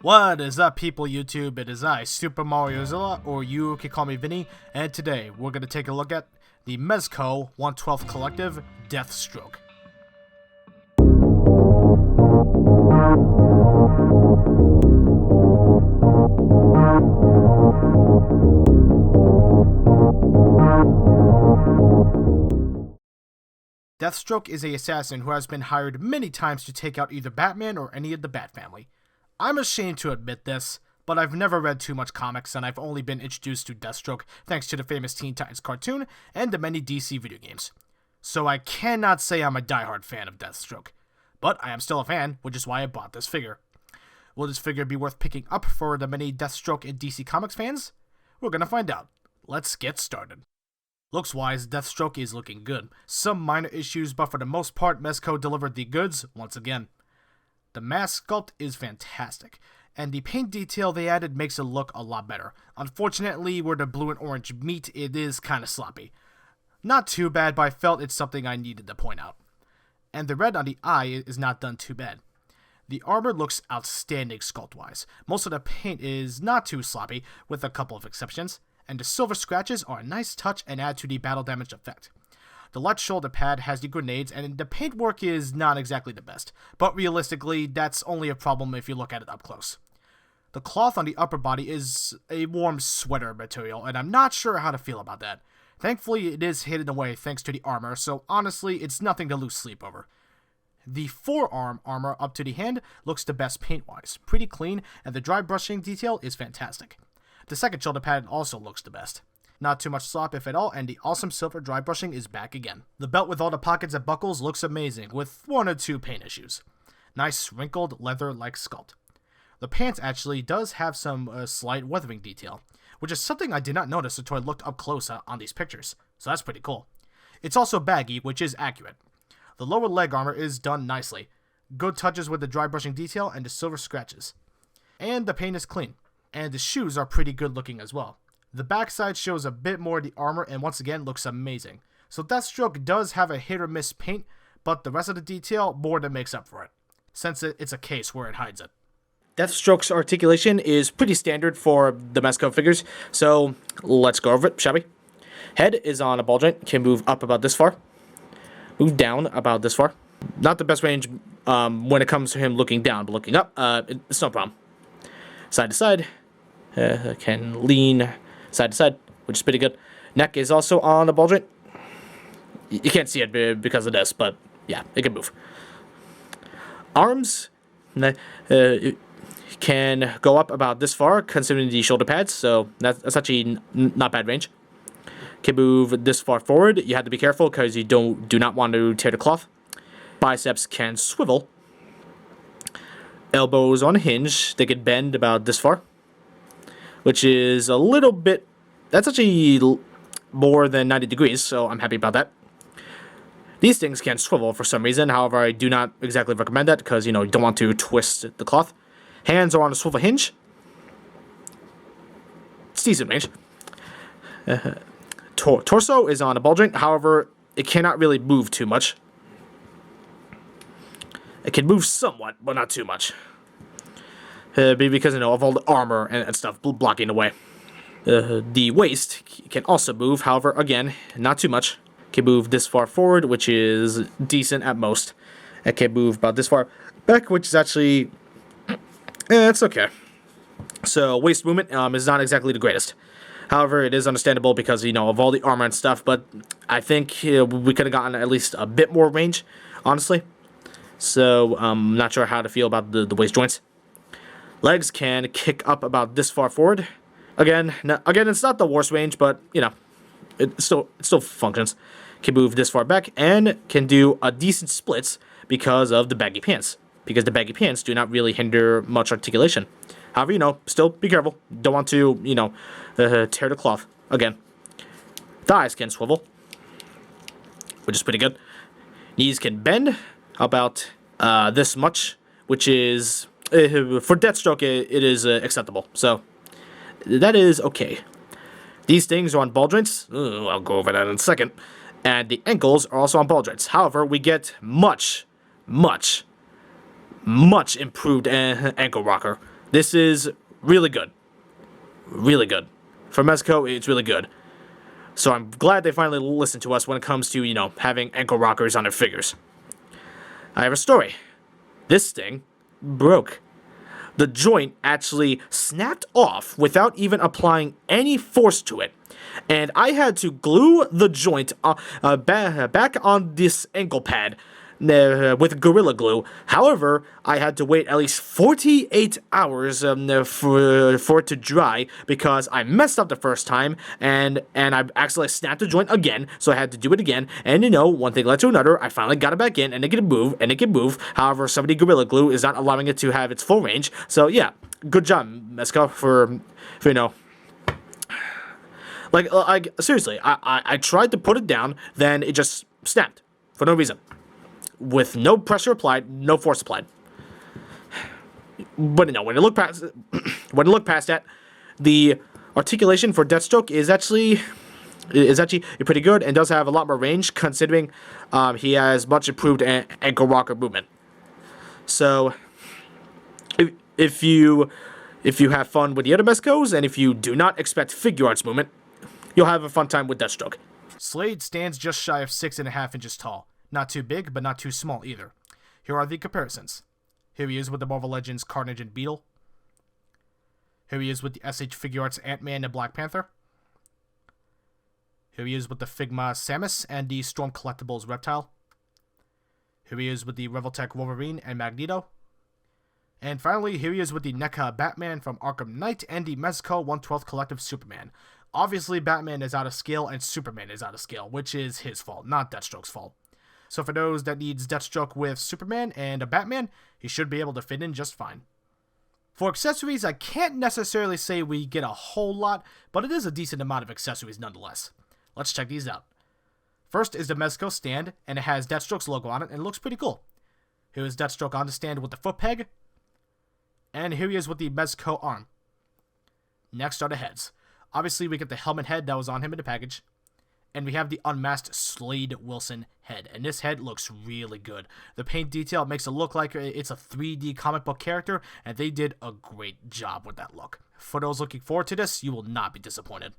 What is up, people YouTube? It is I, Super Mario Zilla, or you can call me Vinny, and today we're going to take a look at the Mezco 1/12 Collective Deathstroke. Deathstroke is an assassin who has been hired many times to take out either Batman or any of the Bat family. I'm ashamed to admit this, but I've never read too much comics and I've only been introduced to Deathstroke thanks to the famous Teen Titans cartoon and the many DC video games. So I cannot say I'm a diehard fan of Deathstroke, but I am still a fan, which is why I bought this figure. Will this figure be worth picking up for the many Deathstroke and DC Comics fans? We're gonna find out. Let's get started. Looks-wise, Deathstroke is looking good. Some minor issues, but for the most part, Mezco delivered the goods once again. The mask sculpt is fantastic, and the paint detail they added makes it look a lot better. Unfortunately, where the blue and orange meet, it is kinda sloppy. Not too bad, but I felt it's something I needed to point out. And the red on the eye is not done too bad. The armor looks outstanding sculpt-wise. Most of the paint is not too sloppy, with a couple of exceptions, and the silver scratches are a nice touch and add to the battle damage effect. The left shoulder pad has the grenades, and the paintwork is not exactly the best, but realistically, that's only a problem if you look at it up close. The cloth on the upper body is a warm sweater material, and I'm not sure how to feel about that. Thankfully, it is hidden away thanks to the armor, so honestly, it's nothing to lose sleep over. The forearm armor up to the hand looks the best paint-wise, pretty clean, and the dry brushing detail is fantastic. The second shoulder pad also looks the best. Not too much slop if at all, and the awesome silver dry brushing is back again. The belt with all the pockets and buckles looks amazing, with one or two paint issues. Nice wrinkled leather-like sculpt. The pants actually does have some slight weathering detail, which is something I did not notice until I looked up close on these pictures, so that's pretty cool. It's also baggy, which is accurate. The lower leg armor is done nicely. Good touches with the dry brushing detail and the silver scratches. And the paint is clean, and the shoes are pretty good looking as well. The backside shows a bit more of the armor and once again looks amazing. So Deathstroke does have a hit or miss paint, but the rest of the detail more than makes up for it, since it's a case where it hides it. Deathstroke's articulation is pretty standard for the Mezco figures, so let's go over it, shall we? Head is on a ball joint, can move up about this far, move down about this far. Not the best range when it comes to him looking down, but looking up, it's no problem. Side to side, can lean side to side, which is pretty good. Neck is also on a ball joint. You can't see it because of this, but yeah, it can move. Arms can go up about this far, considering the shoulder pads, so that's actually not bad range. Can move this far forward. You have to be careful because you do not want to tear the cloth. Biceps can swivel. Elbows on a hinge. They can bend about this far, which is a little bit, that's actually more than 90 degrees, so I'm happy about that. These things can swivel for some reason, however, I do not exactly recommend that because, you don't want to twist the cloth. Hands are on a swivel hinge. It's decent range. Torso is on a ball joint, however, it cannot really move too much. It can move somewhat, but not too much. Because, of all the armor and stuff blocking the way. The waist can also move, however, again, not too much. Can move this far forward, which is decent at most. It can move about this far back, which is actually, it's okay. So, waist movement is not exactly the greatest. However, it is understandable because, of all the armor and stuff, but I think we could have gotten at least a bit more range, honestly. So, I'm not sure how to feel about the waist joints. Legs can kick up about this far forward. Again, it's not the worst range, but, it still functions. Can move this far back and can do a decent splits because of the baggy pants. Because the baggy pants do not really hinder much articulation. However, still be careful. Don't want to, tear the cloth. Again, thighs can swivel, which is pretty good. Knees can bend about this much, which is, for Deathstroke, it is acceptable. So, that is okay. These things are on ball joints. I'll go over that in a second. And the ankles are also on ball joints. However, we get much improved ankle rocker. This is really good. Really good. For Mezco, it's really good. So I'm glad they finally listened to us when it comes to, having ankle rockers on their figures. I have a story. This thing broke. The joint actually snapped off without even applying any force to it. And I had to glue the joint back on this ankle pad with Gorilla Glue. However, I had to wait at least 48 hours for it to dry because I messed up the first time and I accidentally snapped the joint again, so I had to do it again. And one thing led to another. I finally got it back in, and it can move. However, some of the Gorilla Glue is not allowing it to have its full range. So yeah, good job, Mezco, for Like, seriously, I tried to put it down, then it just snapped for no reason. With no pressure applied, no force applied. But when you look past that, the articulation for Deathstroke is actually pretty good and does have a lot more range considering he has much improved ankle rocker movement. So if you have fun with the other Mezcos and if you do not expect figure arts movement, you'll have a fun time with Deathstroke. Slade stands just shy of 6.5 inches tall. Not too big, but not too small either. Here are the comparisons. Here he is with the Marvel Legends Carnage and Beetle. Here he is with the SH Figure Arts Ant-Man and Black Panther. Here he is with the Figma Samus and the Storm Collectibles Reptile. Here he is with the Revoltech Wolverine and Magneto. And finally, here he is with the NECA Batman from Arkham Knight and the Mezco 1/12 Collective Superman. Obviously, Batman is out of scale and Superman is out of scale, which is his fault, not Deathstroke's fault. So for those that needs Deathstroke with Superman and a Batman, he should be able to fit in just fine. For accessories, I can't necessarily say we get a whole lot, but it is a decent amount of accessories nonetheless. Let's check these out. First is the Mezco stand, and it has Deathstroke's logo on it, and it looks pretty cool. Here is Deathstroke on the stand with the foot peg, and here he is with the Mezco arm. Next are the heads. Obviously, we get the helmet head that was on him in the package. And we have the unmasked Slade Wilson head. And this head looks really good. The paint detail makes it look like it's a 3D comic book character. And they did a great job with that look. For those looking forward to this, you will not be disappointed.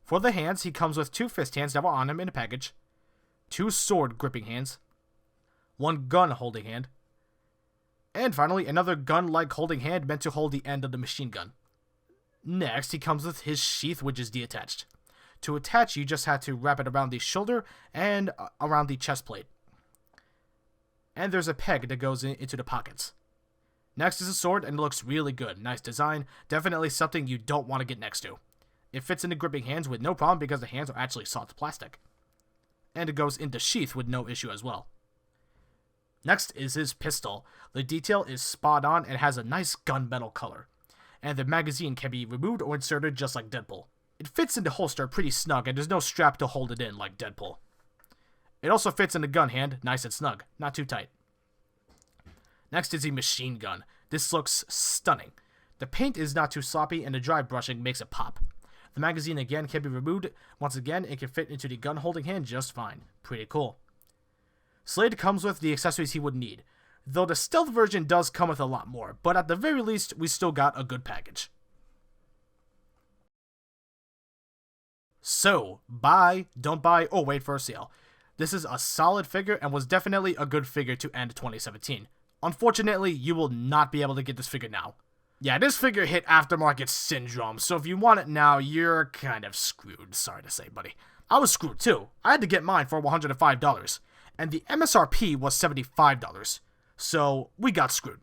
For the hands, he comes with 2 fist hands that were on him in the package. 2 sword gripping hands. 1 gun holding hand. And finally, another gun-like holding hand meant to hold the end of the machine gun. Next, he comes with his sheath, which is detached. To attach, you just had to wrap it around the shoulder and around the chest plate. And there's a peg that goes into the pockets. Next is a sword, and it looks really good. Nice design. Definitely something you don't want to get next to. It fits into gripping hands with no problem because the hands are actually soft plastic. And it goes into sheath with no issue as well. Next is his pistol. The detail is spot on and has a nice gunmetal color. And the magazine can be removed or inserted just like Deadpool. It fits in the holster pretty snug and there's no strap to hold it in like Deadpool. It also fits in the gun hand, nice and snug, not too tight. Next is the machine gun. This looks stunning. The paint is not too sloppy and the dry brushing makes it pop. The magazine again can be removed. Once again, it can fit into the gun holding hand just fine. Pretty cool. Slade comes with the accessories he would need, though the stealth version does come with a lot more, but at the very least, we still got a good package. So, buy, don't buy, or wait for a sale. This is a solid figure and was definitely a good figure to end 2017. Unfortunately, you will not be able to get this figure now. Yeah, this figure hit aftermarket syndrome, so if you want it now, you're kind of screwed, sorry to say, buddy. I was screwed too. I had to get mine for $105, and the MSRP was $75, so we got screwed.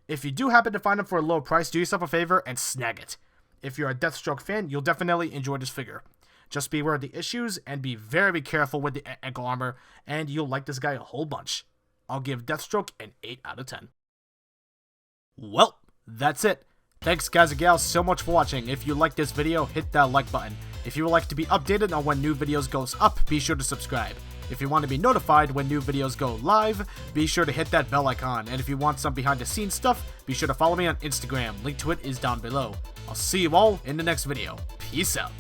If you do happen to find it for a low price, do yourself a favor and snag it. If you're a Deathstroke fan, you'll definitely enjoy this figure. Just be aware of the issues and be very careful with the ankle armor, and you'll like this guy a whole bunch. I'll give Deathstroke an 8 out of 10. Well, that's it. Thanks guys and gals so much for watching. If you liked this video, hit that like button. If you would like to be updated on when new videos goes up, be sure to subscribe. If you want to be notified when new videos go live, be sure to hit that bell icon. And if you want some behind the scenes stuff, be sure to follow me on Instagram. Link to it is down below. I'll see you all in the next video. Peace out.